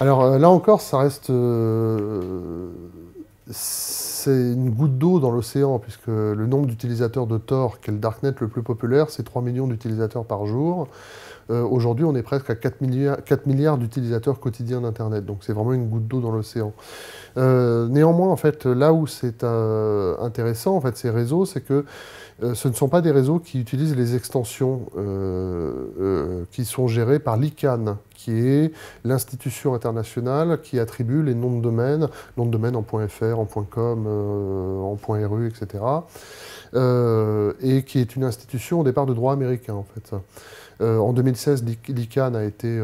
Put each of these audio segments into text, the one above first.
Alors là encore, ça reste... c'est une goutte d'eau dans l'océan, puisque le nombre d'utilisateurs de Tor, qui est le darknet le plus populaire, c'est 3 millions d'utilisateurs par jour. Aujourd'hui, on est presque à 4 milliards d'utilisateurs quotidiens d'Internet, donc c'est vraiment une goutte d'eau dans l'océan. Néanmoins, en fait, là où c'est intéressant, en fait, ces réseaux, c'est que ce ne sont pas des réseaux qui utilisent les extensions qui sont gérées par l'ICANN, qui est l'institution internationale qui attribue les noms de domaine en .fr, en .com, en .ru, etc. Et qui est une institution au départ de droit américain, en fait. En 2016, l'ICANN a été...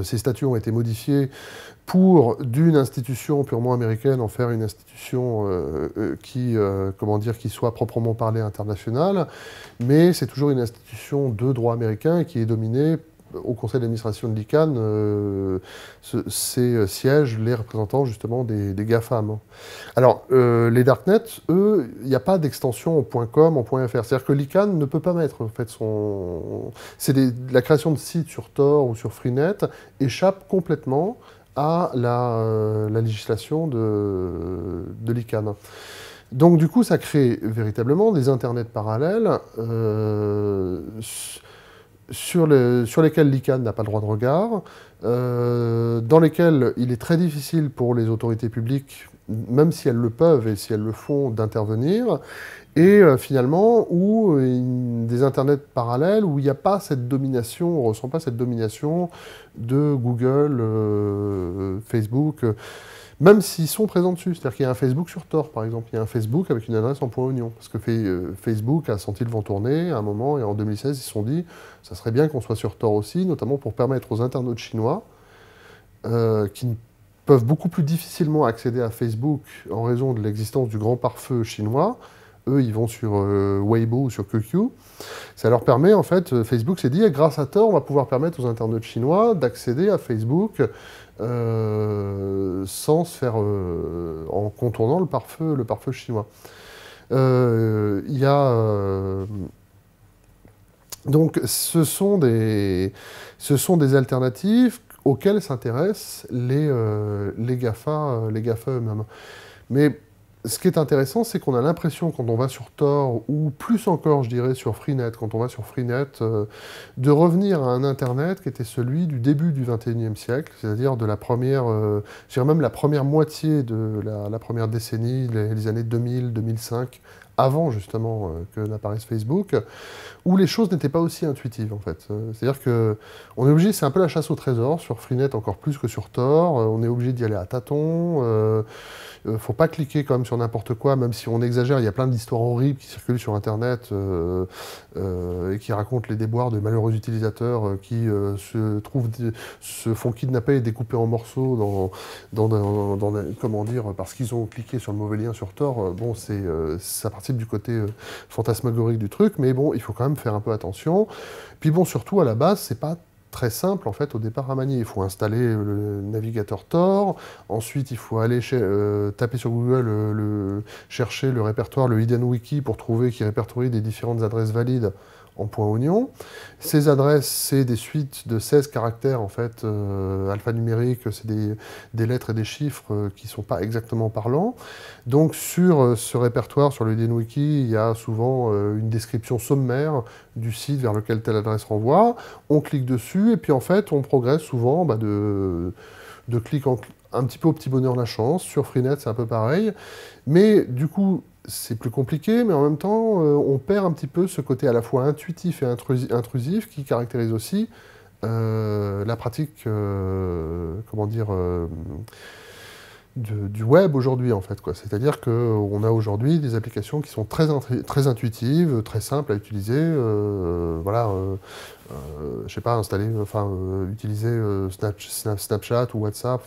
ces statuts ont été modifiés pour, d'une institution purement américaine, en faire une institution comment dire, qui soit proprement parlée internationale, mais c'est toujours une institution de droit américain et qui est dominée au conseil d'administration de l'ICANN, siègent les représentants justement des GAFAM. Alors, les darknets, eux, il n'y a pas d'extension en .com, en .fr. C'est-à-dire que l'ICANN ne peut pas mettre en fait la création de sites sur Tor ou sur Freenet échappe complètement à la législation de l'ICANN. Donc du coup, ça crée véritablement des internets parallèles sur lesquels l'ICANN n'a pas le droit de regard, dans lesquels il est très difficile pour les autorités publiques, même si elles le peuvent et si elles le font, d'intervenir, et finalement, des internets parallèles où il n'y a pas cette domination, on ne ressent pas cette domination de Google, Facebook, même s'ils sont présents dessus. C'est-à-dire qu'il y a un Facebook sur Tor, par exemple. Il y a un Facebook avec une adresse en .oignon. Parce que Facebook a senti le vent tourner à un moment, et en 2016, ils se sont dit ça serait bien qu'on soit sur Tor aussi, notamment pour permettre aux internautes chinois, qui peuvent beaucoup plus difficilement accéder à Facebook en raison de l'existence du grand pare-feu chinois. Eux, ils vont sur Weibo ou sur QQ. Ça leur permet, en fait, Facebook s'est dit, grâce à Tor, on va pouvoir permettre aux internautes chinois d'accéder à Facebook sans se faire, en contournant le pare-feu chinois. Il y a... donc, ce sont des alternatives auxquelles s'intéressent les GAFA eux-mêmes. Mais ce qui est intéressant, c'est qu'on a l'impression, quand on va sur Tor, ou plus encore, je dirais, sur Freenet, quand on va sur Freenet, de revenir à un Internet qui était celui du début du XXIe siècle, c'est-à-dire de la première, je dirais même la première moitié de la première décennie, les années 2000, 2005, avant justement que n'apparaisse Facebook, où les choses n'étaient pas aussi intuitives en fait. C'est-à-dire que on est obligé, c'est un peu la chasse au trésor sur Freenet encore plus que sur Tor. On est obligé d'y aller à tâtons. Faut pas cliquer quand même sur n'importe quoi, même si on exagère. Il y a plein d'histoires horribles qui circulent sur Internet et qui racontent les déboires de malheureux utilisateurs qui se font kidnapper et découper en morceaux comment dire, parce qu'ils ont cliqué sur le mauvais lien sur Tor. Bon, ça participe du côté fantasmagorique du truc, mais bon, il faut quand même faire un peu attention. Puis bon, surtout à la base, c'est pas très simple en fait au départ à manier. Il faut installer le navigateur Tor, ensuite il faut aller taper sur Google, chercher le répertoire, le hidden wiki pour trouver qui répertorie des différentes adresses valides en .oignon. Ces adresses, c'est des suites de 16 caractères en fait, alphanumériques, c'est des lettres et des chiffres qui ne sont pas exactement parlants. Donc sur ce répertoire, sur le hidden wiki, il y a souvent une description sommaire du site vers lequel telle adresse renvoie. On clique dessus et puis en fait on progresse souvent de clic en clic, un petit peu au petit bonheur la chance. Sur Freenet c'est un peu pareil, mais du coup c'est plus compliqué, mais en même temps, on perd un petit peu ce côté à la fois intuitif et intrusif qui caractérise aussi la pratique, comment dire, du web aujourd'hui, en fait. C'est-à-dire qu'on a aujourd'hui des applications qui sont très intuitives, très simples à utiliser. Voilà, je sais pas, utiliser Snapchat ou WhatsApp,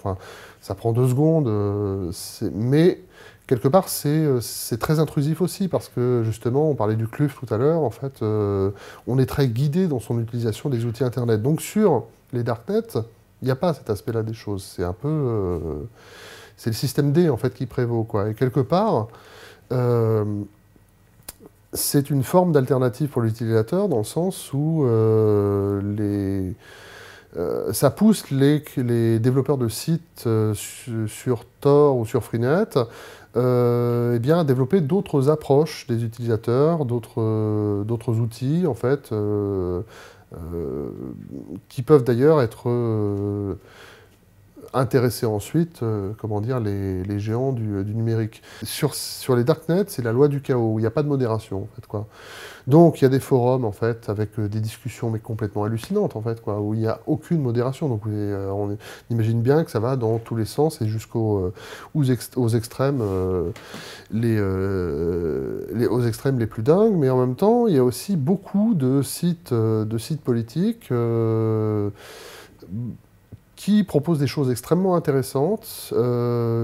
ça prend 2 secondes, mais quelque part, c'est très intrusif aussi, parce que justement, on parlait du CLUF tout à l'heure, en fait, on est très guidé dans son utilisation des outils Internet. Donc sur les darknets, il n'y a pas cet aspect-là des choses. C'est un peu... c'est le système D, en fait, qui prévaut, quoi. Et quelque part, c'est une forme d'alternative pour l'utilisateur, dans le sens où Ça pousse les développeurs de sites sur Tor ou sur Freenet eh bien, à développer d'autres approches des utilisateurs, d'autres outils, en fait, qui peuvent d'ailleurs être intéresser ensuite, comment dire, les géants du numérique. Sur les darknets, c'est la loi du chaos, il n'y a pas de modération, en fait, quoi. Donc, il y a des forums, en fait, avec des discussions, mais complètement hallucinantes, en fait, quoi, où il n'y a aucune modération. Donc, on imagine bien que ça va dans tous les sens et aux extrêmes, aux extrêmes les plus dingues. Mais en même temps, il y a aussi beaucoup de sites politiques qui propose des choses extrêmement intéressantes,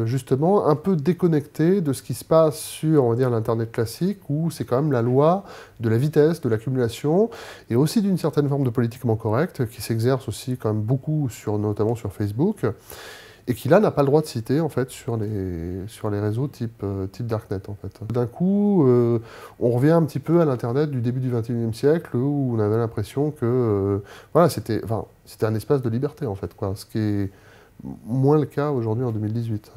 justement un peu déconnectées de ce qui se passe sur, on va dire, l'Internet classique, où c'est quand même la loi de la vitesse, de l'accumulation, et aussi d'une certaine forme de politiquement correct, qui s'exerce aussi quand même beaucoup, notamment sur Facebook, et qui là n'a pas le droit de citer en fait sur les réseaux type Darknet en fait. D'un coup, on revient un petit peu à l'Internet du début du XXIe siècle où on avait l'impression que voilà, c'était un espace de liberté en fait, quoi, ce qui est moins le cas aujourd'hui en 2018.